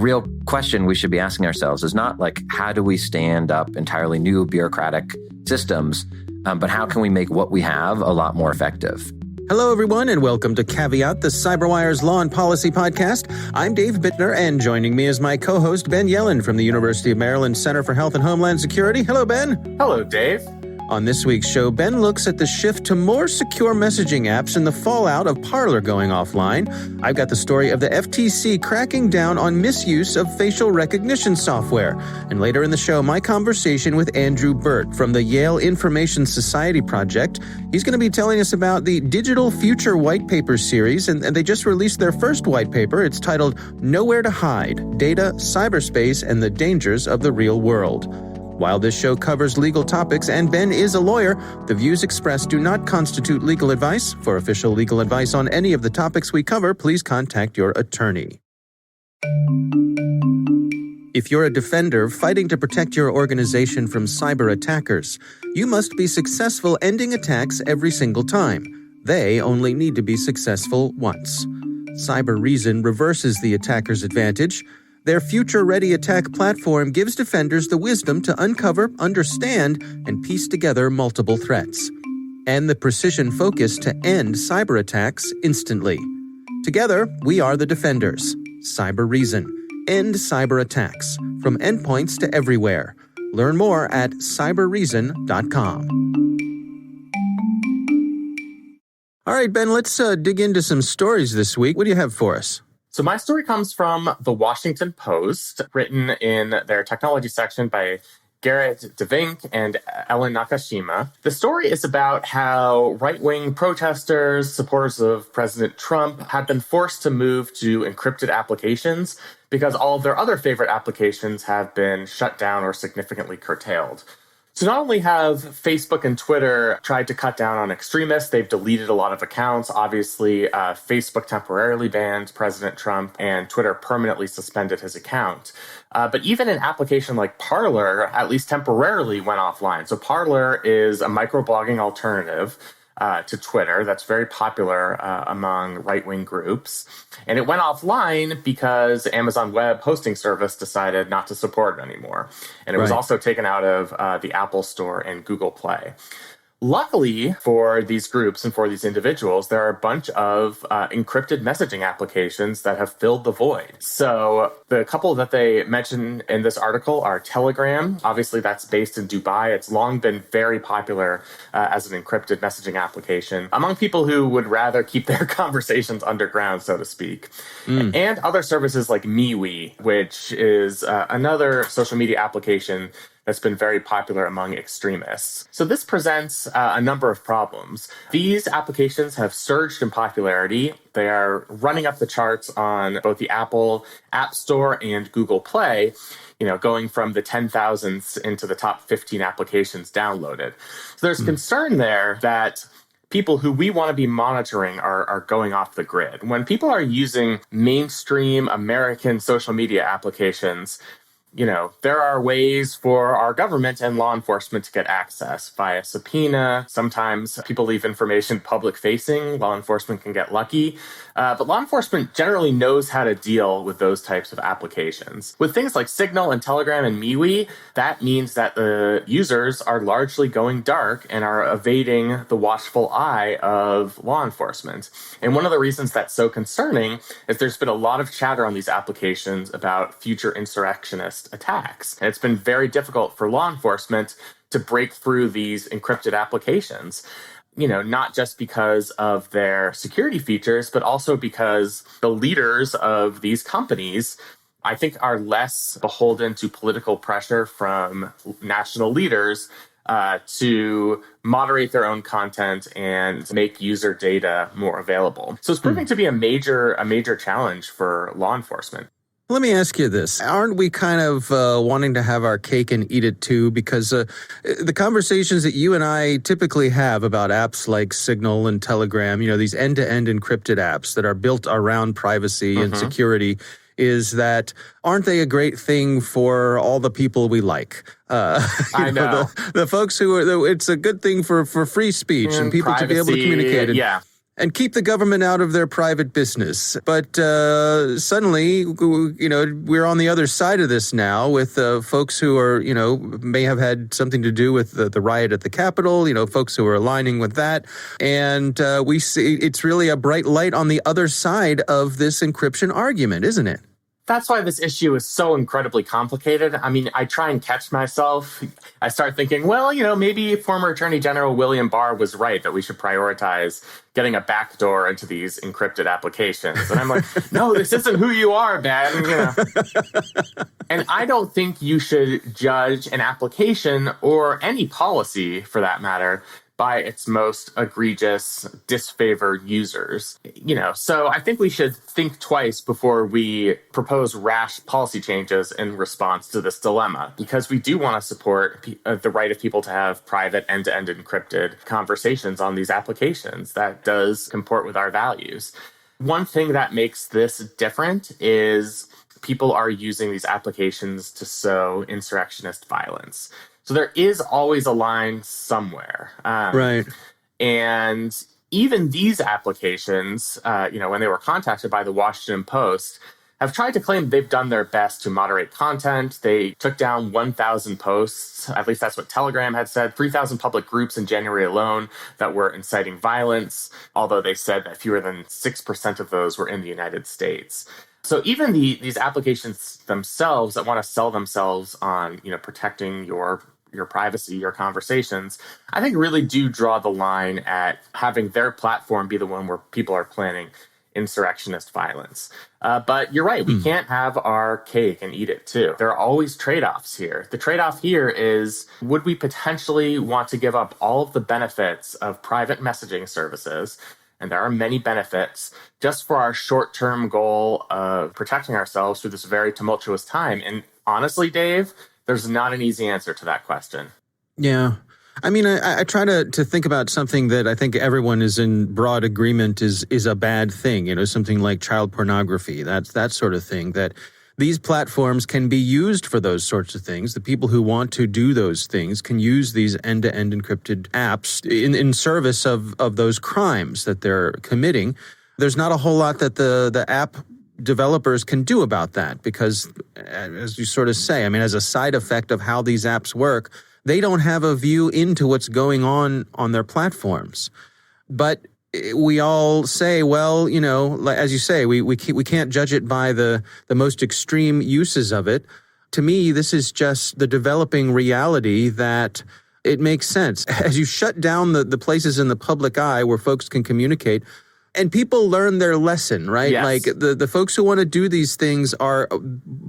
real question we should be asking ourselves is not like, how do we stand up entirely new bureaucratic systems, but how can we make what we have a lot more effective? Hello, everyone, and welcome to Caveat, the CyberWire's Law and Policy podcast. I'm Dave Bittner, and joining me is my co-host, Ben Yellen from the University of Maryland Center for Health and Homeland Security. Hello, Ben. Hello, Dave. On this week's show, Ben looks at the shift to more secure messaging apps and the fallout of Parler going offline. I've got the story of the FTC cracking down on misuse of facial recognition software. And later in the show, my conversation with Andrew Burt from the Yale Information Society Project. He's going to be telling us about the Digital Future Whitepaper Series, and they just released their first white paper. It's titled Nowhere to Hide: Data, Cyberspace, and the Dangers of the Real World. While this show covers legal topics and Ben is a lawyer, the views expressed do not constitute legal advice. For official legal advice on any of the topics we cover, please contact your attorney. If you're a defender fighting to protect your organization from cyber attackers, you must be successful ending attacks every single time. They only need to be successful once. Cyber Reason reverses the attacker's advantage. Their future-ready attack platform gives defenders the wisdom to uncover, understand, and piece together multiple threats, and the precision focus to end cyber attacks instantly. Together, we are the defenders. Cyber Reason. End cyber attacks. From endpoints to everywhere. Learn more at cyberreason.com. All right, Ben, let's dig into some stories this week. What do you have for us? So my story comes from the Washington Post, written in their technology section by Garrett DeVink and Ellen Nakashima. The story is about how right-wing protesters, supporters of President Trump, have been forced to move to encrypted applications because all of their other favorite applications have been shut down or significantly curtailed. So not only have Facebook and Twitter tried to cut down on extremists, they've deleted a lot of accounts. Obviously, Facebook temporarily banned President Trump and Twitter permanently suspended his account. But even an application like Parler, at least temporarily, went offline. So Parler is a microblogging alternative to Twitter that's very popular among right-wing groups. And it went offline because Amazon Web Hosting Service decided not to support it anymore. And it was also taken out of the Apple Store and Google Play. Luckily for these groups and for these individuals, there are a bunch of encrypted messaging applications that have filled the void. So the couple that they mention in this article are Telegram. Obviously, that's based in Dubai. It's long been very popular as an encrypted messaging application among people who would rather keep their conversations underground, so to speak. And other services like MeWe, which is another social media application that's been very popular among extremists. So this presents a number of problems. These applications have surged in popularity. They are running up the charts on both the Apple App Store and Google Play, going from the 10,000s into the top 15 applications downloaded. So there's concern there that people who we want to be monitoring are going off the grid. When people are using mainstream American social media applications, there are ways for our government and law enforcement to get access via subpoena. Sometimes people leave information public-facing. Law enforcement can get lucky. But law enforcement generally knows how to deal with those types of applications. With things like Signal and Telegram and MeWe, that means that the users are largely going dark and are evading the watchful eye of law enforcement. And one of the reasons that's so concerning is there's been a lot of chatter on these applications about future insurrectionist attacks. And it's been very difficult for law enforcement to break through these encrypted applications. Not just because of their security features, but also because the leaders of these companies, I think, are less beholden to political pressure from national leaders to moderate their own content and make user data more available. So it's proving to be a major challenge for law enforcement. Let me ask you this. Aren't we kind of wanting to have our cake and eat it too? Because the conversations that you and I typically have about apps like Signal and Telegram, these end-to-end encrypted apps that are built around privacy and security, is that aren't they a great thing for all the people we like? I know. The folks who are, it's a good thing for free speech and people privacy, to be able to communicate. and keep the government out of their private business. But suddenly, we're on the other side of this now with folks who are, may have had something to do with the riot at the Capitol, folks who are aligning with that. And we see it's really a bright light on the other side of this encryption argument, isn't it? That's why this issue is so incredibly complicated. I mean, I try and catch myself. I start thinking, well, maybe former Attorney General William Barr was right that we should prioritize getting a backdoor into these encrypted applications. And I'm like, no, this isn't who you are, Ben. And I don't think you should judge an application or any policy, for that matter, by its most egregious, disfavored users. So I think we should think twice before we propose rash policy changes in response to this dilemma, because we do want to support the right of people to have private end-to-end encrypted conversations on these applications. That does comport with our values. One thing that makes this different is people are using these applications to sow insurrectionist violence. So there is always a line somewhere. Right. And even these applications, when they were contacted by the Washington Post, have tried to claim they've done their best to moderate content. They took down 1,000 posts. At least that's what Telegram had said. 3,000 public groups in January alone that were inciting violence, although they said that fewer than 6% of those were in the United States. So even these applications themselves that want to sell themselves on, protecting your privacy, your conversations, I think really do draw the line at having their platform be the one where people are planning insurrectionist violence. But you're right, we can't have our cake and eat it too. There are always trade-offs here. The trade-off here is, would we potentially want to give up all of the benefits of private messaging services, and there are many benefits, just for our short-term goal of protecting ourselves through this very tumultuous time? And honestly, Dave, there's not an easy answer to that question. Yeah. I mean, I try to think about something that I think everyone is in broad agreement is a bad thing, something like child pornography, that sort of thing, that these platforms can be used for those sorts of things. The people who want to do those things can use these end-to-end encrypted apps in service of those crimes that they're committing. There's not a whole lot that the app developers can do about that because, as you sort of say, I mean, as a side effect of how these apps work, they don't have a view into what's going on their platforms. But we all say, well, as you say, we can't judge it by the most extreme uses of it. To me, this is just the developing reality that it makes sense. As you shut down the places in the public eye where folks can communicate, and people learn their lesson, right? Yes. Like the folks who want to do these things are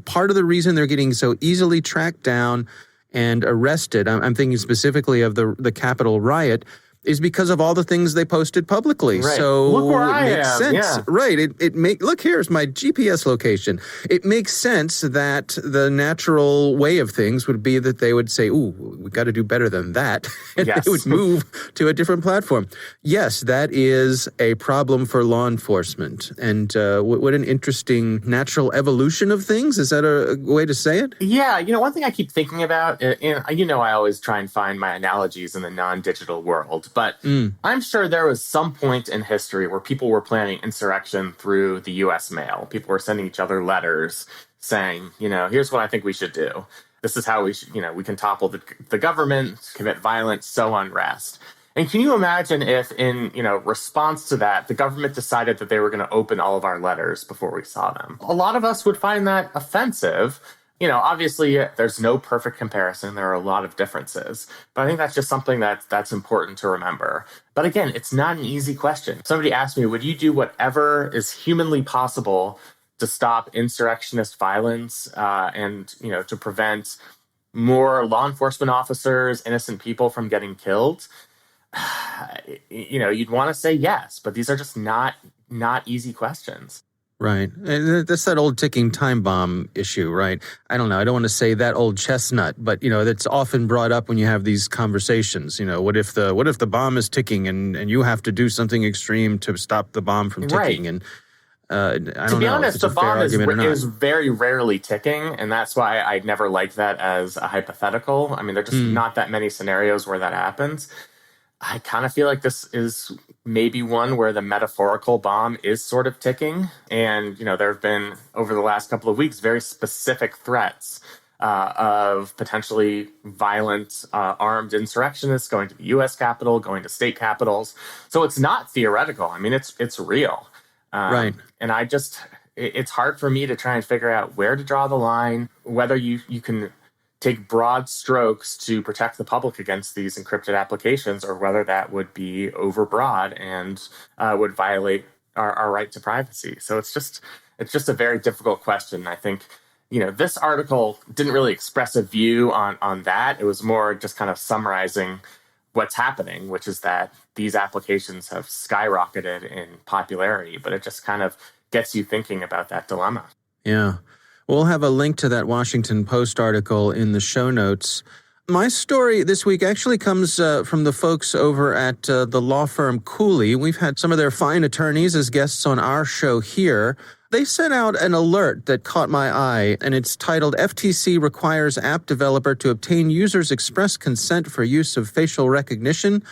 part of the reason they're getting so easily tracked down and arrested. I'm thinking specifically of the Capitol riot, is because of all the things they posted publicly. Right. So look where I it makes am. sense. Yeah. Right. Look, here's my GPS location. It makes sense that the natural way of things would be that they would say, ooh, we got to do better than that. And Yes. they would move to a different platform. Yes, that is a problem for law enforcement. And what an interesting natural evolution of things. Is that a way to say it? Yeah. One thing I keep thinking about, I always try and find my analogies in the non-digital world. But I'm sure there was some point in history where people were planning insurrection through the U.S. mail. People were sending each other letters saying, here's what I think we should do. This is how we should, we can topple the government, commit violence, sow unrest. And can you imagine if in, response to that, the government decided that they were going to open all of our letters before we saw them? A lot of us would find that offensive. Obviously, there's no perfect comparison. There are a lot of differences. But I think that's just something that's important to remember. But again, it's not an easy question. Somebody asked me, would you do whatever is humanly possible to stop insurrectionist violence and, to prevent more law enforcement officers, innocent people from getting killed? You'd want to say yes, but these are just not easy questions. Right. And that's that old ticking time bomb issue, right? I don't know. I don't want to say that old chestnut, but, that's often brought up when you have these conversations. What if the bomb is ticking and you have to do something extreme to stop the bomb from ticking? Right. And I don't know. To be honest, the bomb is not. very rarely ticking, and that's why I never like that as a hypothetical. I mean, there are just not that many scenarios where that happens. I kind of feel like this is maybe one where the metaphorical bomb is sort of ticking. And, there have been, over the last couple of weeks, very specific threats of potentially violent armed insurrectionists going to the U.S. Capitol, going to state capitals. So it's not theoretical. I mean, it's real. Right. And it's hard for me to try and figure out where to draw the line, whether you can take broad strokes to protect the public against these encrypted applications, or whether that would be overbroad and would violate our right to privacy. So it's just a very difficult question. I think, this article didn't really express a view on that. It was more just kind of summarizing what's happening, which is that these applications have skyrocketed in popularity, but it just kind of gets you thinking about that dilemma. Yeah. We'll have a link to that Washington Post article in the show notes. My story this week actually comes from the folks over at the law firm Cooley. We've had some of their fine attorneys as guests on our show here. They sent out an alert that caught my eye, and it's titled, FTC Requires App Developer to Obtain Users' Express Consent for Use of Facial Recognition.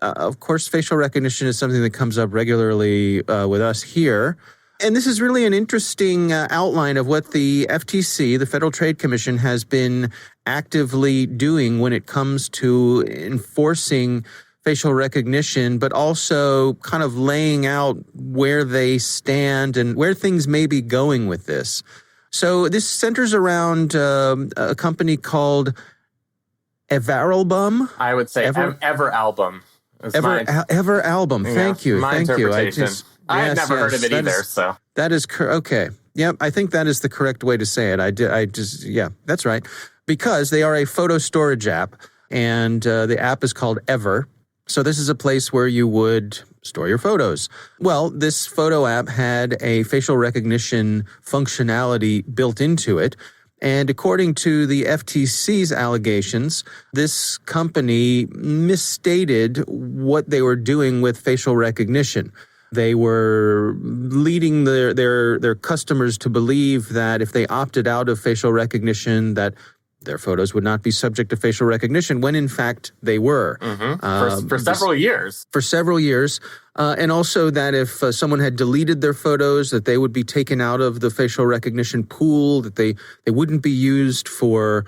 Of course, facial recognition is something that comes up regularly with us here. And this is really an interesting outline of what the FTC, the Federal Trade Commission, has been actively doing when it comes to enforcing facial recognition, but also kind of laying out where they stand and where things may be going with this. So this centers around a company called Everalbum. I would say Everalbum. Everalbum. Thank you. My interpretation. I had never heard of it either. So that is okay. Yep, I think that is the correct way to say it. Yeah, that's right. Because they are a photo storage app, and the app is called Ever. So this is a place where you would store your photos. Well, this photo app had a facial recognition functionality built into it. And according to the FTC's allegations, this company misstated what they were doing with facial recognition. They were leading their customers to believe that if they opted out of facial recognition, that their photos would not be subject to facial recognition, when in fact they were. Mm-hmm. For several years. For several years. And also that if someone had deleted their photos, that they would be taken out of the facial recognition pool, that they wouldn't be used for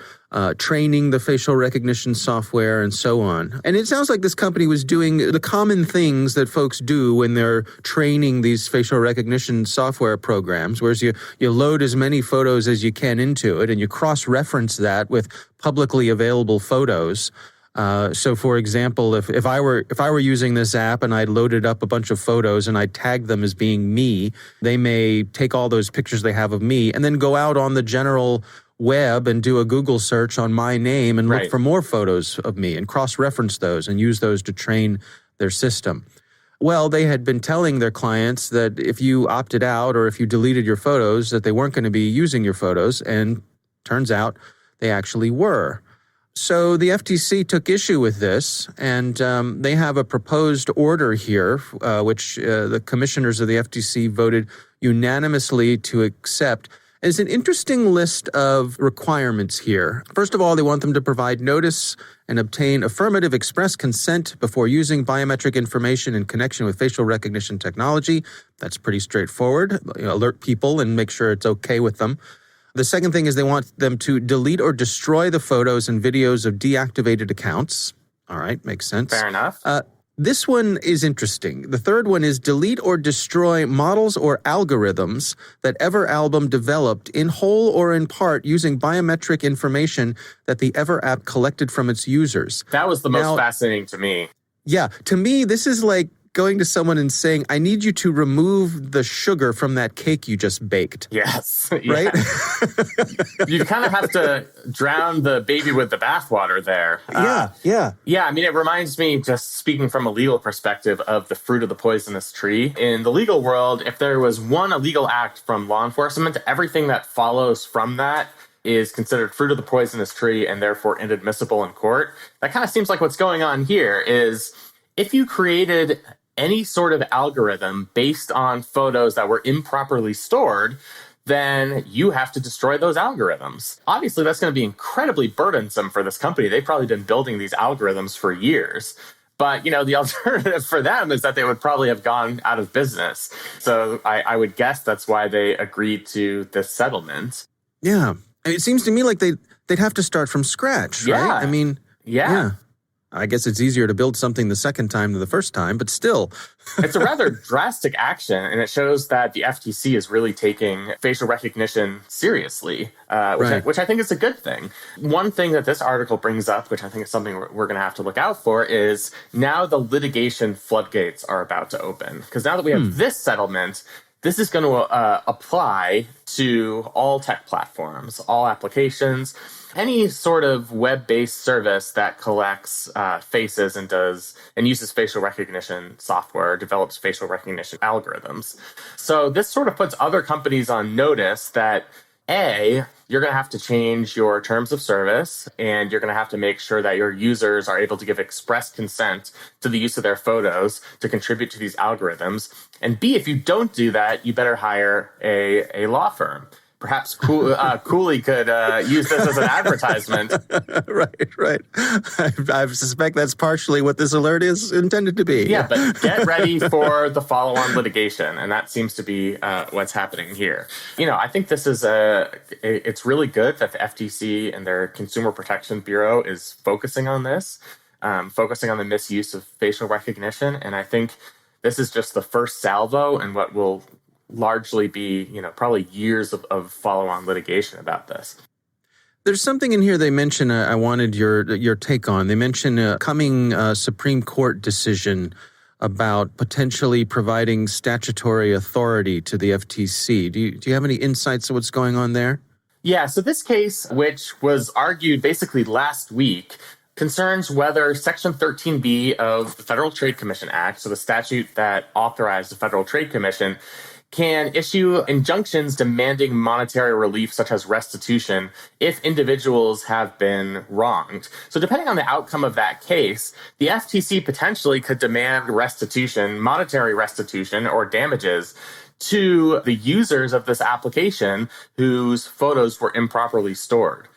training the facial recognition software and so on. And it sounds like this company was doing the common things that folks do when they're training these facial recognition software programs, whereas you load as many photos as you can into it and you cross-reference that with publicly available photos. So, for example, if I were using this app and I loaded up a bunch of photos and I tagged them as being me, they may take all those pictures they have of me and then go out on the general web and do a Google search on my name and look for more photos of me and cross-reference those and use those to train their system. Well, they had been telling their clients that if you opted out or if you deleted your photos, that they weren't going to be using your photos, and turns out they actually were. So the FTC took issue with this, and they have a proposed order here, which the commissioners of the FTC voted unanimously to accept. There's an interesting list of requirements here. First of all, they want them to provide notice and obtain affirmative express consent before using biometric information in connection with facial recognition technology. That's pretty straightforward. Alert people and make sure it's okay with them. The second thing is they want them to delete or destroy the photos and videos of deactivated accounts. All right, makes sense. Fair enough. This one is interesting. The third one is delete or destroy models or algorithms that Everalbum developed in whole or in part using biometric information that the Ever app collected from its users. That was the most fascinating to me. Yeah, to me, this is like going to someone and saying, I need you to remove the sugar from that cake you just baked. Yes. Right? You kind of have to drown the baby with the bathwater there. Yeah. I mean, it reminds me, just speaking from a legal perspective, of the fruit of the poisonous tree. In the legal world, if there was one illegal act from law enforcement, everything that follows from that is considered fruit of the poisonous tree and therefore inadmissible in court. That kind of seems like what's going on here is if you created any sort of algorithm based on photos that were improperly stored, then you have to destroy those algorithms. Obviously, that's going to be incredibly burdensome for this company. They've probably been building these algorithms for years. But, the alternative for them is that they would probably have gone out of business. So I would guess that's why they agreed to this settlement. Yeah. And it seems to me like they'd have to start from scratch, right? I mean, yeah. I guess it's easier to build something the second time than the first time, but still. It's a rather drastic action, and it shows that the FTC is really taking facial recognition seriously, which I think is a good thing. One thing that this article brings up, which I think is something we're going to have to look out for, is now the litigation floodgates are about to open. Because now that we have this settlement, this is going to apply to all tech platforms, all applications, any sort of web-based service that collects faces and uses facial recognition software, develops facial recognition algorithms. So this sort of puts other companies on notice that, A, you're going to have to change your terms of service, and you're going to have to make sure that your users are able to give express consent to the use of their photos to contribute to these algorithms. And B, if you don't do that, you better hire a law firm. Perhaps Cooley could use this as an advertisement. Right. I suspect that's partially what this alert is intended to be. Yeah, but get ready for the follow-on litigation, and that seems to be what's happening here. I think this is it's really good that the FTC and their Consumer Protection Bureau is focusing on this, focusing on the misuse of facial recognition, and I think this is just the first salvo in what will largely be, probably years of follow-on litigation about this. There's something in here they mention I wanted your take on. They mention a coming Supreme Court decision about potentially providing statutory authority to the FTC. Do you have any insights of what's going on there? Yeah, so this case, which was argued basically last week, concerns whether Section 13B of the Federal Trade Commission Act, so the statute that authorized the Federal Trade Commission, can issue injunctions demanding monetary relief such as restitution if individuals have been wronged. So depending on the outcome of that case, the FTC potentially could demand restitution, monetary restitution or damages to the users of this application whose photos were improperly stored.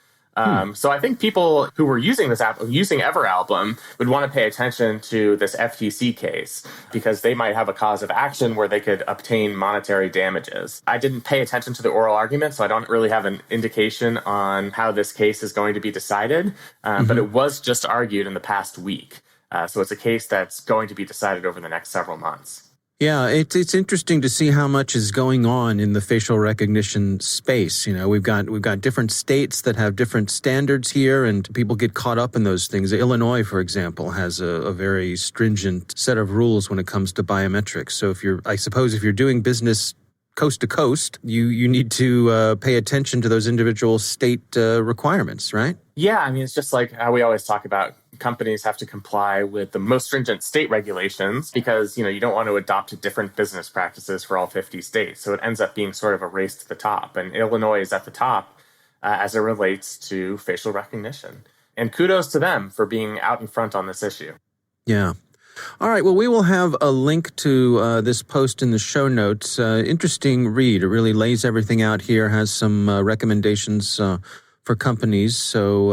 So I think people who were using this app, using Everalbum, would want to pay attention to this FTC case because they might have a cause of action where they could obtain monetary damages. I didn't pay attention to the oral argument, so I don't really have an indication on how this case is going to be decided, but it was just argued in the past week. So it's a case that's going to be decided over the next several months. Yeah, it's interesting to see how much is going on in the facial recognition space. We've got different states that have different standards here, and people get caught up in those things. Illinois, for example, has a very stringent set of rules when it comes to biometrics. So if you're doing business coast to coast, you need to pay attention to those individual state requirements, right? Yeah, it's just like how we always talk about companies have to comply with the most stringent state regulations because, you don't want to adopt different business practices for all 50 states. So it ends up being sort of a race to the top. And Illinois is at the top as it relates to facial recognition. And kudos to them for being out in front on this issue. Yeah. All right. Well, we will have a link to this post in the show notes. Interesting read. It really lays everything out here, has some recommendations for companies. So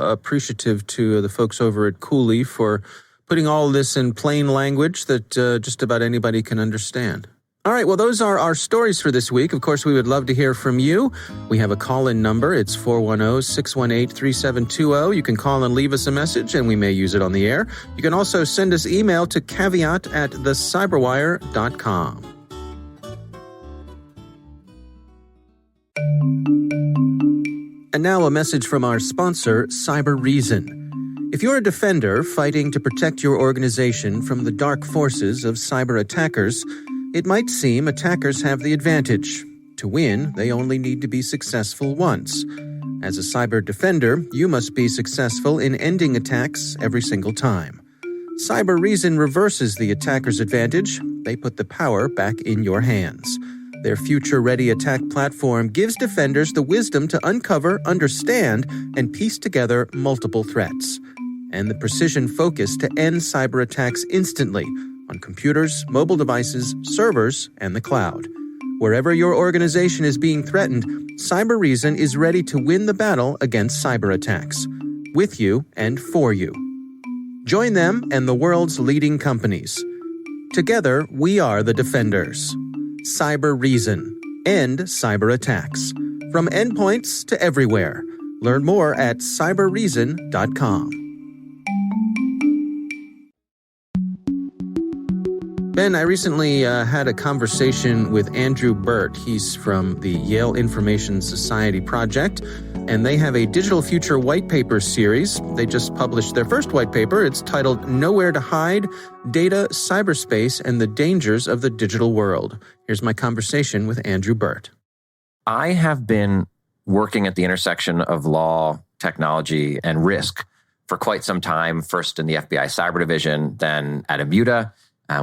appreciative to the folks over at Cooley for putting all this in plain language that just about anybody can understand. All right, well, those are our stories for this week. Of course, we would love to hear from you. We have a call-in number. It's 410-618-3720. You can call and leave us a message, and we may use it on the air. You can also send us email to caveat@thecyberwire.com. And now a message from our sponsor, CyberReason. If you're a defender fighting to protect your organization from the dark forces of cyber attackers, it might seem attackers have the advantage. To win, they only need to be successful once. As a cyber defender, you must be successful in ending attacks every single time. CyberReason reverses the attacker's advantage. They put the power back in your hands. Their future-ready attack platform gives defenders the wisdom to uncover, understand, and piece together multiple threats, and the precision focus to end cyber attacks instantly on computers, mobile devices, servers, and the cloud. Wherever your organization is being threatened, CyberReason is ready to win the battle against cyber attacks, with you and for you. Join them and the world's leading companies. Together, we are the defenders. Cyber Reason. End cyber attacks. From endpoints to everywhere. Learn more at cyberreason.com. Ben, I recently had a conversation with Andrew Burt. He's from the Yale Information Society Project, and they have a Digital Future Whitepaper Series. They just published their first white paper. It's titled Nowhere to Hide: Data, Cyberspace, and the Dangers of the Digital World. Here's my conversation with Andrew Burt. I have been working at the intersection of law, technology, and risk for quite some time, first in the FBI Cyber Division, then at Immuta,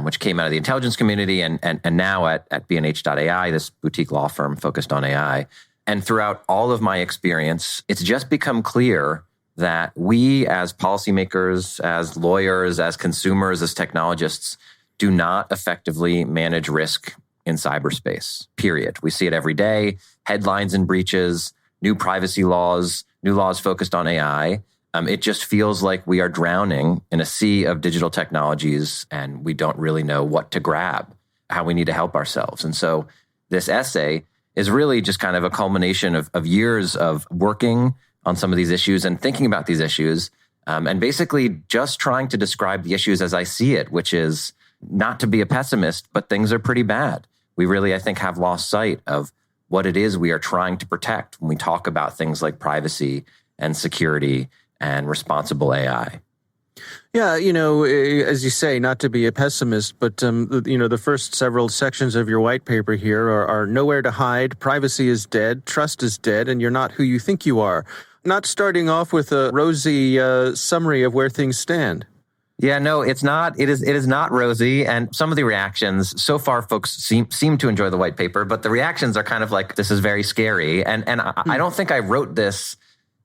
which came out of the intelligence community, and now at B&H.ai, this boutique law firm focused on AI. And throughout all of my experience, it's just become clear that we as policymakers, as lawyers, as consumers, as technologists, do not effectively manage risk in cyberspace, period. We see it every day, headlines and breaches, new privacy laws, new laws focused on AI. It just feels like we are drowning in a sea of digital technologies and we don't really know what to grab, how we need to help ourselves. And so this essay is really just kind of a culmination of years of working on some of these issues and thinking about these issues, and basically just trying to describe the issues as I see it, which is not to be a pessimist, but things are pretty bad. We really, I think, have lost sight of what it is we are trying to protect when we talk about things like privacy and security and responsible AI. Yeah, as you say, not to be a pessimist, but, the first several sections of your white paper here are nowhere to hide, privacy is dead, trust is dead, and you're not who you think you are. Not starting off with a rosy summary of where things stand. Yeah, no, it's not. It is not rosy. And some of the reactions, so far, folks seem to enjoy the white paper, but the reactions are kind of like, this is very scary. And I don't think I wrote this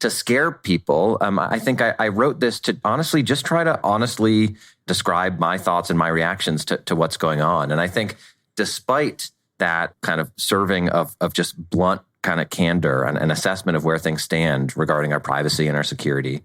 to scare people. I think I wrote this to honestly just try to honestly describe my thoughts and my reactions to what's going on. And I think despite that kind of serving of just blunt kind of candor and an assessment of where things stand regarding our privacy and our security,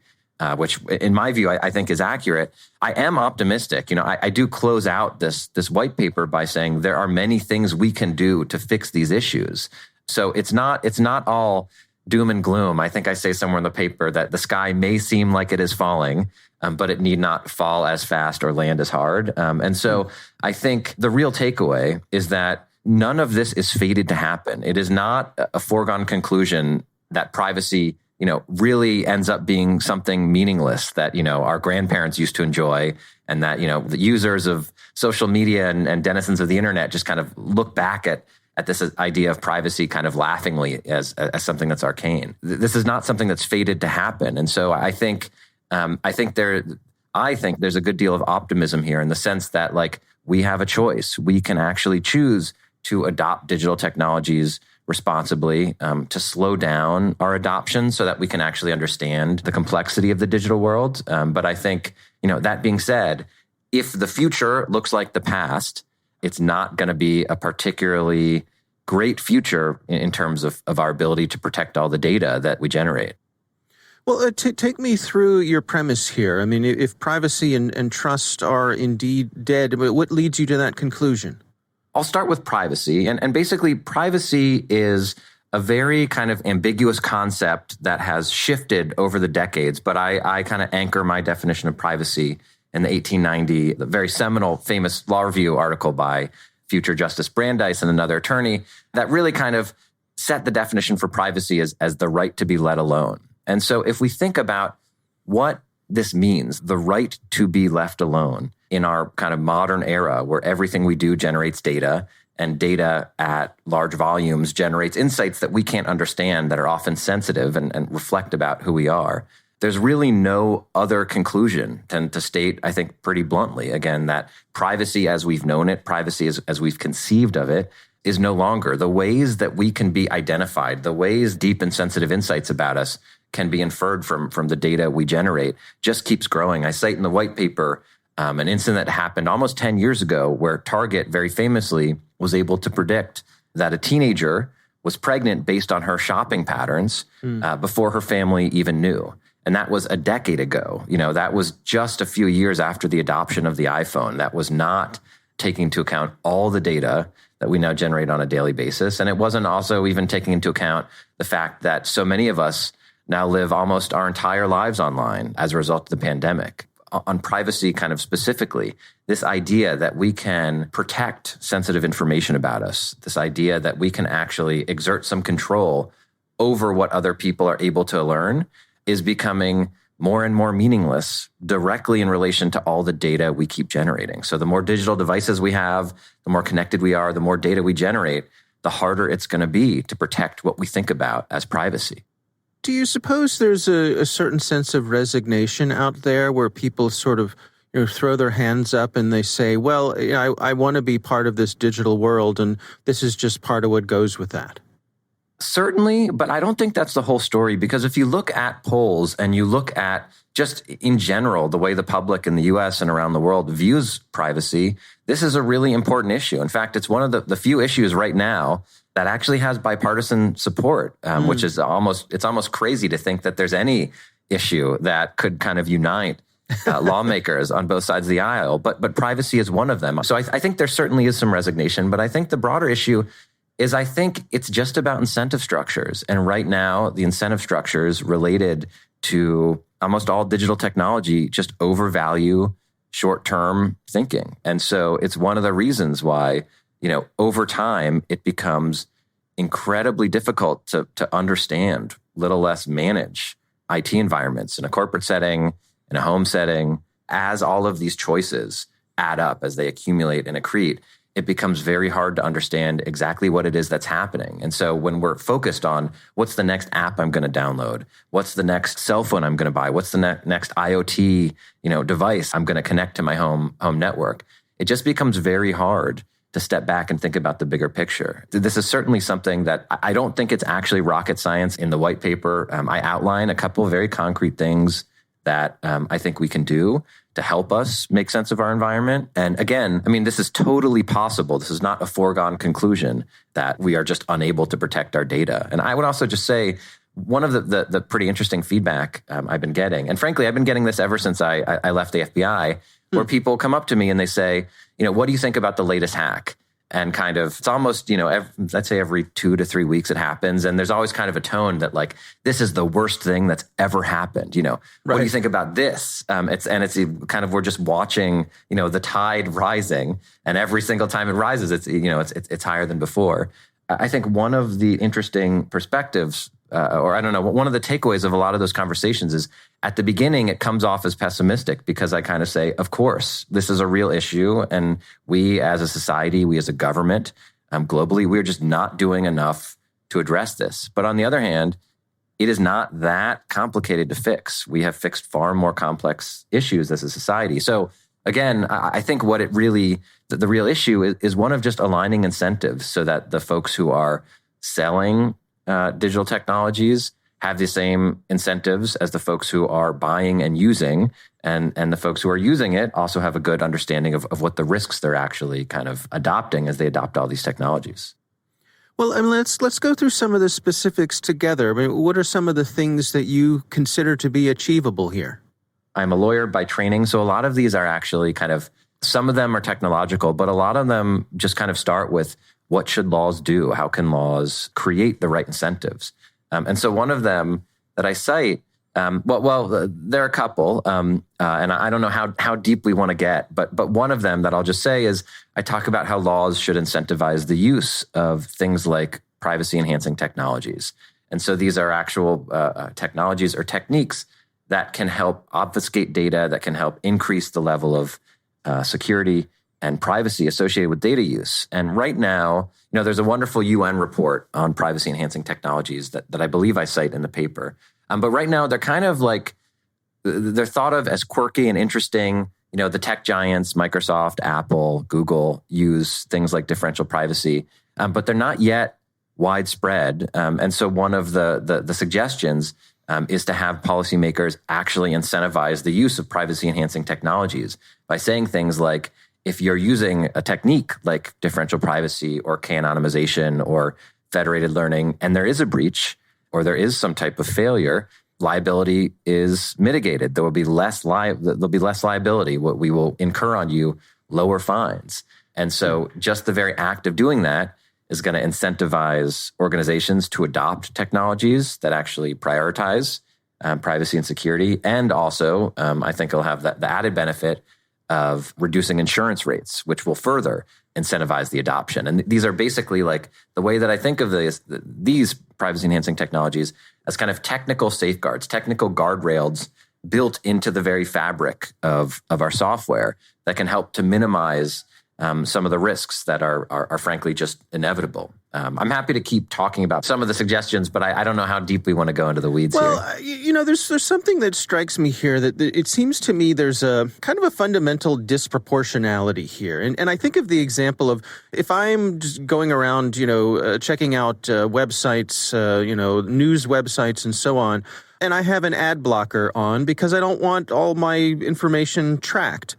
which in my view, I think is accurate, I am optimistic. I do close out this white paper by saying there are many things we can do to fix these issues. So it's not all doom and gloom. I think I say somewhere in the paper that the sky may seem like it is falling, but it need not fall as fast or land as hard. And so I think the real takeaway is that none of this is fated to happen. It is not a foregone conclusion that privacy, really ends up being something meaningless that, our grandparents used to enjoy, and that, the users of social media and denizens of the internet just kind of look back at this idea of privacy kind of laughingly as something that's arcane. This is not something that's fated to happen. And so I think there's a good deal of optimism here in the sense that we have a choice. We can actually choose to adopt digital technologies responsibly, to slow down our adoption so that we can actually understand the complexity of the digital world. But I think, that being said, if the future looks like the past, it's not going to be a particularly great future in terms of our ability to protect all the data that we generate. Well, take me through your premise here. I mean, if privacy and trust are indeed dead, what leads you to that conclusion? I'll start with privacy. And basically, privacy is a very kind of ambiguous concept that has shifted over the decades. But I kind of anchor my definition of privacy in the 1890, the very seminal, famous Law Review article by future Justice Brandeis and another attorney that really kind of set the definition for privacy as the right to be let alone. And so if we think about what this means, the right to be left alone in our kind of modern era where everything we do generates data, and data at large volumes generates insights that we can't understand, that are often sensitive and reflect about who we are, there's really no other conclusion than to state, I think, pretty bluntly, again, that privacy as we've known it, privacy as we've conceived of it, is no longer. The ways that we can be identified, the ways deep and sensitive insights about us can be inferred from the data we generate just keeps growing. I cite in the white paper an incident that happened almost 10 years ago where Target very famously was able to predict that a teenager was pregnant based on her shopping patterns before her family even knew. And that was a decade ago. That was just a few years after the adoption of the iPhone. That was not taking into account all the data that we now generate on a daily basis. And it wasn't also even taking into account the fact that so many of us now live almost our entire lives online as a result of the pandemic. On privacy kind of specifically, this idea that we can protect sensitive information about us, this idea that we can actually exert some control over what other people are able to learn is becoming more and more meaningless directly in relation to all the data we keep generating. So the more digital devices we have, the more connected we are, the more data we generate, the harder it's going to be to protect what we think about as privacy. Do you suppose there's a certain sense of resignation out there where people sort of throw their hands up and they say, well, I want to be part of this digital world and this is just part of what goes with that? Certainly, but I don't think that's the whole story, because if you look at polls and you look at just in general the way the public in the US and around the world views privacy, this is a really important issue. In fact, it's one of the few issues right now that actually has bipartisan support, which is almost crazy to think that there's any issue that could kind of unite lawmakers on both sides of the aisle. But privacy is one of them. So I think there certainly is some resignation, but I think the broader issue is I think it's just about incentive structures. And right now, the incentive structures related to almost all digital technology just overvalue short-term thinking. And so it's one of the reasons why, over time, it becomes incredibly difficult to understand, let alone manage IT environments in a corporate setting, in a home setting. As all of these choices add up, as they accumulate and accrete, it becomes very hard to understand exactly what it is that's happening. And so when we're focused on what's the next app I'm going to download, what's the next cell phone I'm going to buy, what's the next IoT, device I'm going to connect to my home network, it just becomes very hard to step back and think about the bigger picture. This is certainly something that I don't think it's actually rocket science. In the white paper, I outline a couple of very concrete things that I think we can do to help us make sense of our environment. And again, this is totally possible. This is not a foregone conclusion that we are just unable to protect our data. And I would also just say, one of the pretty interesting feedback I've been getting, and frankly, I've been getting this ever since I left the FBI, where people come up to me and they say, what do you think about the latest hack? And kind of, it's almost, let's say every 2 to 3 weeks it happens. And there's always kind of a tone that like, this is the worst thing that's ever happened. Right. What do you think about this? It's kind of, we're just watching, the tide rising, and every single time it rises, it's higher than before. I think one of the interesting perspectives, one of the takeaways of a lot of those conversations is at the beginning, it comes off as pessimistic because I kind of say, of course, this is a real issue. And we as a society, we as a government, globally, we're just not doing enough to address this. But on the other hand, it is not that complicated to fix. We have fixed far more complex issues as a society. So again, I think what it really, the real issue is one of just aligning incentives so that the folks who are selling digital technologies have the same incentives as the folks who are buying and using, and the folks who are using it also have a good understanding of what the risks they're actually kind of adopting as they adopt all these technologies. Well, let's go through some of the specifics together. What are some of the things that you consider to be achievable here? I'm a lawyer by training, so a lot of these are actually kind of, some of them are technological, but a lot of them just kind of start with, what should laws do? How can laws create the right incentives? And so one of them that I cite, there are a couple, and I don't know how deep we want to get, but one of them that I'll just say is I talk about how laws should incentivize the use of things like privacy-enhancing technologies. And so these are actual technologies or techniques that can help obfuscate data, that can help increase the level of security and privacy associated with data use. And right now, there's a wonderful UN report on privacy-enhancing technologies that I believe I cite in the paper. But right now, they're kind of like, they're thought of as quirky and interesting. The tech giants, Microsoft, Apple, Google, use things like differential privacy, but they're not yet widespread. And so one of the suggestions is to have policymakers actually incentivize the use of privacy-enhancing technologies by saying things like, if you're using a technique like differential privacy or k-anonymization or federated learning, and there is a breach or there is some type of failure, liability is mitigated. There will be there'll be less liability. What we will incur on you, lower fines. And so just the very act of doing that is going to incentivize organizations to adopt technologies that actually prioritize privacy and security. And also, I think it'll have the added benefit of reducing insurance rates, which will further incentivize the adoption. And these are basically like the way that I think of these privacy enhancing technologies as kind of technical safeguards, technical guardrails built into the very fabric of our software that can help to minimize some of the risks that are frankly just inevitable. I'm happy to keep talking about some of the suggestions, but I don't know how deep we want to go into the weeds here. Well, there's something that strikes me here that it seems to me there's a kind of a fundamental disproportionality here. And I think of the example of if I'm just going around, checking out websites, news websites and so on, and I have an ad blocker on because I don't want all my information tracked.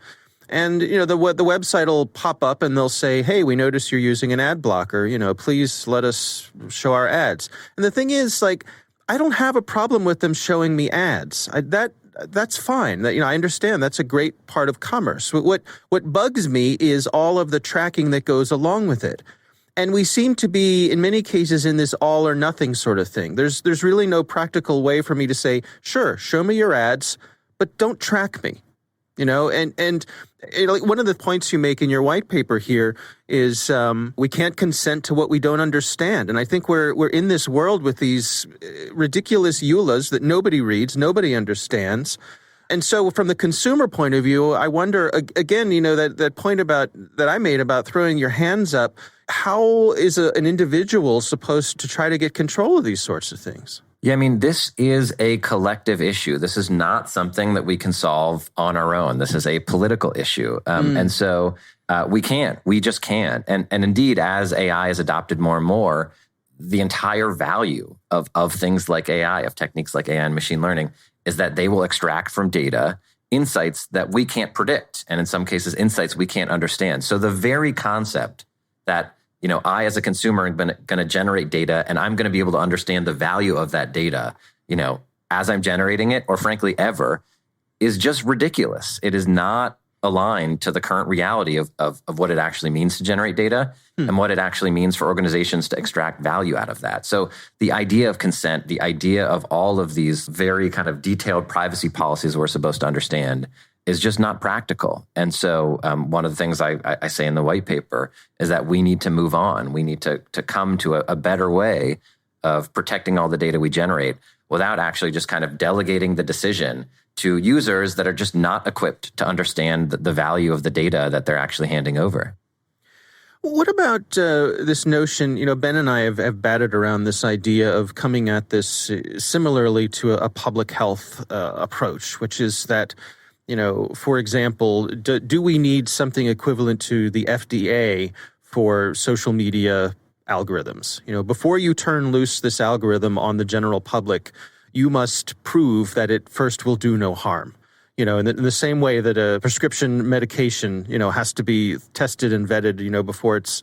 And, the website will pop up and they'll say, hey, we notice you're using an ad blocker. Please let us show our ads. And the thing is, I don't have a problem with them showing me ads. That's fine. I understand that's a great part of commerce. What bugs me is all of the tracking that goes along with it. And we seem to be, in many cases, in this all or nothing sort of thing. There's really no practical way for me to say, sure, show me your ads, but don't track me. One of the points you make in your white paper here is we can't consent to what we don't understand. And I think we're in this world with these ridiculous EULAs that nobody reads, nobody understands. And so from the consumer point of view, I wonder, again, that point that I made about throwing your hands up, how is an individual supposed to try to get control of these sorts of things? Yeah, I mean, this is a collective issue. This is not something that we can solve on our own. This is a political issue. And so we just can't. And indeed, as AI is adopted more and more, the entire value of things like AI, of techniques like AI and machine learning, is that they will extract from data insights that we can't predict. And in some cases, insights we can't understand. So the very concept that I as a consumer am going to generate data and I'm going to be able to understand the value of that data, as I'm generating it, or frankly, ever, is just ridiculous. It is not aligned to the current reality of what it actually means to generate data and what it actually means for organizations to extract value out of that. So the idea of consent, the idea of all of these very kind of detailed privacy policies we're supposed to understand is just not practical. And so one of the things I say in the white paper is that we need to move on. We need to come to a better way of protecting all the data we generate without actually just kind of delegating the decision to users that are just not equipped to understand the value of the data that they're actually handing over. What about this notion, Ben and I have batted around this idea of coming at this similarly to a public health approach, which is that, for example, do we need something equivalent to the FDA for social media algorithms? Before you turn loose this algorithm on the general public, you must prove that it first will do no harm. In the same way that a prescription medication, has to be tested and vetted, before it's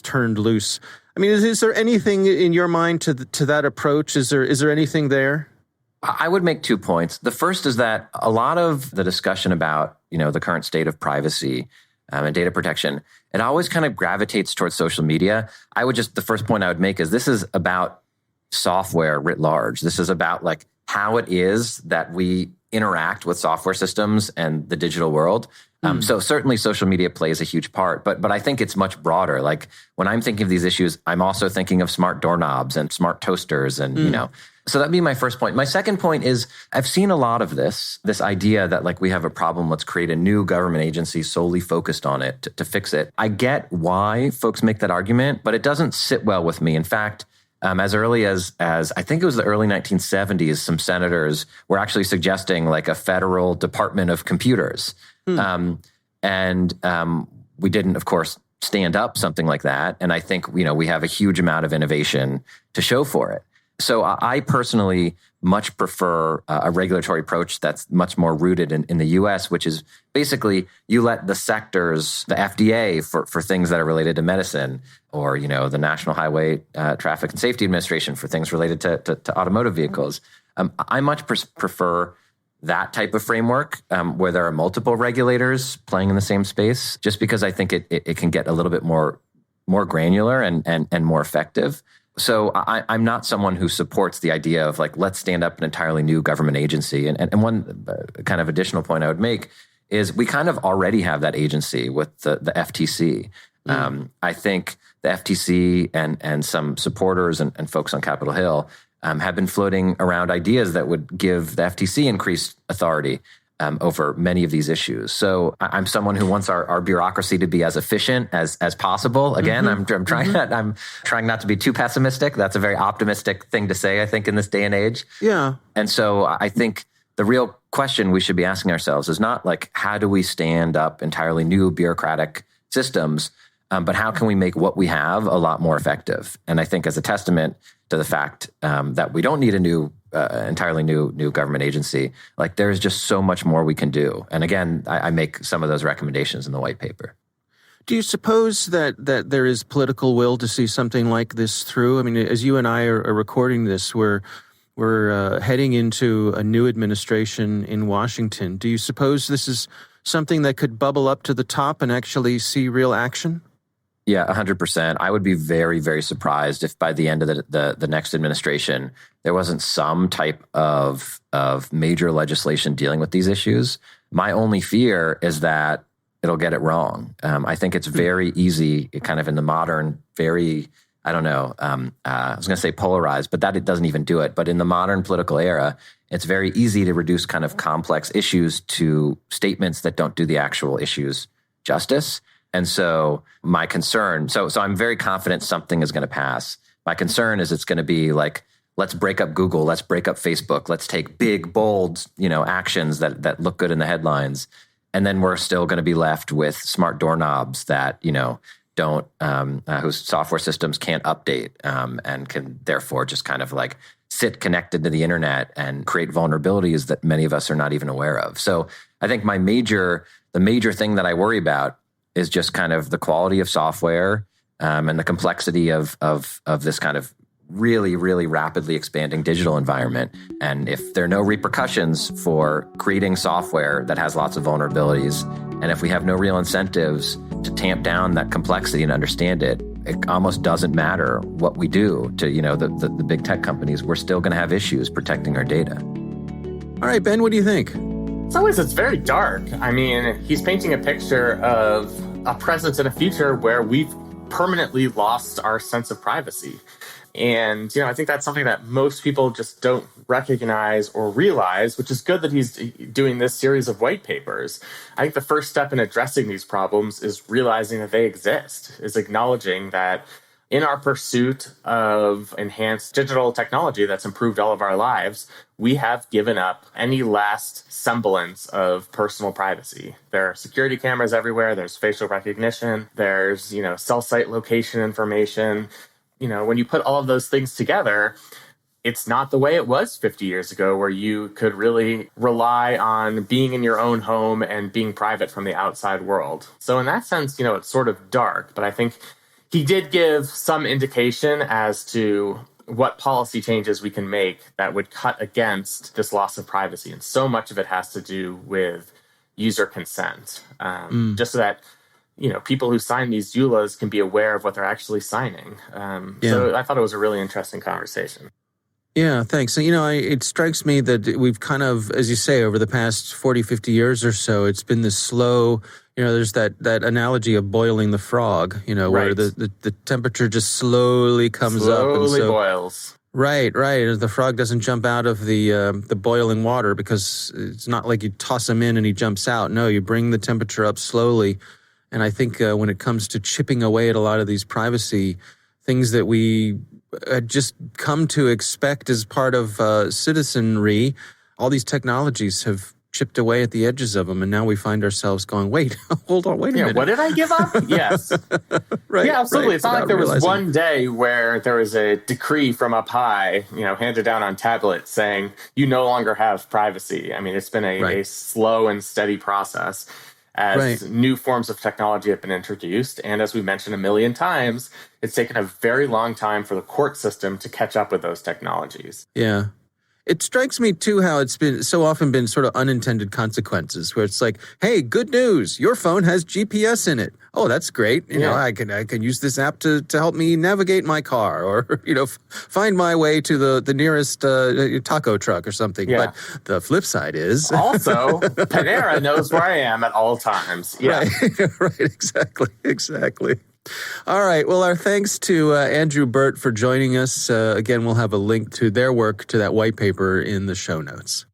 turned loose. I mean, is there anything in your mind to that approach? Is there anything there? I would make 2 points. The first is that a lot of the discussion about, the current state of privacy and data protection, it always kind of gravitates towards social media. The first point I would make is this is about software writ large. This is about how it is that we interact with software systems and the digital world. So certainly social media plays a huge part, but I think it's much broader. When I'm thinking of these issues, I'm also thinking of smart doorknobs and smart toasters and, so that'd be my first point. My second point is I've seen a lot of this idea that we have a problem, let's create a new government agency solely focused on it to fix it. I get why folks make that argument, but it doesn't sit well with me. In fact, as early as I think it was the early 1970s, some senators were actually suggesting a federal Department of Computers. And we didn't, of course, stand up something like that. And I think, we have a huge amount of innovation to show for it. So I personally much prefer a regulatory approach that's much more rooted in the U.S., which is basically you let the sectors, the FDA for things that are related to medicine, or, the National Highway Traffic and Safety Administration for things related to automotive vehicles. I much prefer that type of framework where there are multiple regulators playing in the same space, just because I think it can get a little bit more granular and more effective. So I'm not someone who supports the idea of like, let's stand up an entirely new government agency. And one kind of additional point I would make is we kind of already have that agency with the FTC. I think the FTC and some supporters and folks on Capitol Hill have been floating around ideas that would give the FTC increased authority over many of these issues. So I'm someone who wants our bureaucracy to be as efficient as possible. Again, I'm trying not to be too pessimistic. That's a very optimistic thing to say, I think, in this day and age. Yeah. And so I think the real question we should be asking ourselves is not like, how do we stand up entirely new bureaucratic systems, but how can we make what we have a lot more effective? And I think as a testament to the fact that we don't need a entirely new government agency, like there's just so much more we can do. And again, I make some of those recommendations in the white paper. Do you suppose that there is political will to see something like this through? I mean, as you and I are recording this, we're heading into a new administration in Washington. Do you suppose this is something that could bubble up to the top and actually see real action? Yeah, 100%. I would be very, very surprised if by the end of the next administration, there wasn't some type of major legislation dealing with these issues. My only fear is that it'll get it wrong. I think it's very easy, kind of in the modern, very, I don't know, I was going to say polarized, but that it doesn't even do it. But in the modern political era, it's very easy to reduce kind of complex issues to statements that don't do the actual issues justice. And so my concern, so I'm very confident something is going to pass. My concern is it's going to be like, let's break up Google, let's break up Facebook, let's take big, bold, actions that look good in the headlines. And then we're still going to be left with smart doorknobs that, don't, whose software systems can't update and can therefore just kind of like sit connected to the internet and create vulnerabilities that many of us are not even aware of. So I think the major thing that I worry about is just kind of the quality of software and the complexity of this kind of really, really rapidly expanding digital environment. And if there are no repercussions for creating software that has lots of vulnerabilities, and if we have no real incentives to tamp down that complexity and understand it, it almost doesn't matter what we do to, the big tech companies. We're still going to have issues protecting our data. All right, Ben, what do you think? In some ways, it's very dark. I mean, he's painting a picture of a present and a future where we've permanently lost our sense of privacy. And, I think that's something that most people just don't recognize or realize, which is good that he's doing this series of white papers. I think the first step in addressing these problems is realizing that they exist, is acknowledging that in our pursuit of enhanced digital technology that's improved all of our lives, we have given up any last semblance of personal privacy. There are security cameras everywhere. There's facial recognition. There's, cell site location information. When you put all of those things together, it's not the way it was 50 years ago, where you could really rely on being in your own home and being private from the outside world. So in that sense, it's sort of dark, but I think he did give some indication as to what policy changes we can make that would cut against this loss of privacy. And so much of it has to do with user consent, just so that, people who sign these EULAs can be aware of what they're actually signing. So I thought it was a really interesting conversation. Yeah, thanks. So, it strikes me that we've kind of, as you say, over the past 40, 50 years or so, it's been this slow, there's that analogy of boiling the frog, where the temperature just slowly comes up. Slowly boils. Right. The frog doesn't jump out of the boiling water because it's not like you toss him in and he jumps out. No, you bring the temperature up slowly. And I think when it comes to chipping away at a lot of these privacy things that we just come to expect as part of citizenry, all these technologies have chipped away at the edges of them. And now we find ourselves going, wait, hold on, wait a minute. What did I give up? Yes. Right. Yeah, absolutely. Right. It's not like there was one day where there was a decree from up high, handed down on tablets saying you no longer have privacy. I mean, it's been a slow and steady process as new forms of technology have been introduced. And as we mentioned a million times, it's taken a very long time for the court system to catch up with those technologies. Yeah. It strikes me, too, how it's been so often been sort of unintended consequences, where it's like, hey, good news, your phone has GPS in it. Oh, that's great. You know, I can use this app to help me navigate my car or, find my way to the nearest taco truck or something. Yeah. But the flip side is... Also, Panera knows where I am at all times. Yeah. Right, exactly. All right. Well, our thanks to Andrew Burt for joining us. Again, we'll have a link to their work, to that white paper, in the show notes.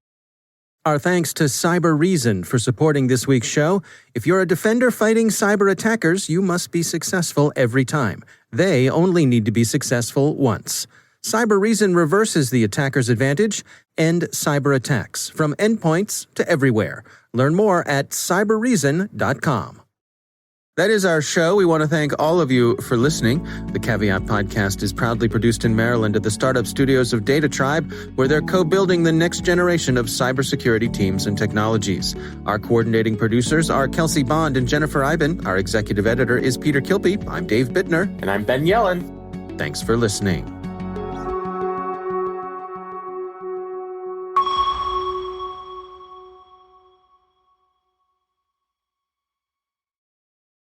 Our thanks to Cyber Reason for supporting this week's show. If you're a defender fighting cyber attackers, you must be successful every time. They only need to be successful once. Cyber Reason reverses the attacker's advantage. End cyber attacks from endpoints to everywhere. Learn more at cyberreason.com. That is our show. We want to thank all of you for listening. The Caveat podcast is proudly produced in Maryland at the startup studios of Data Tribe, where they're co-building the next generation of cybersecurity teams and technologies. Our coordinating producers are Kelsey Bond and Jennifer Iben. Our executive editor is Peter Kilpie. I'm Dave Bittner. And I'm Ben Yellen. Thanks for listening.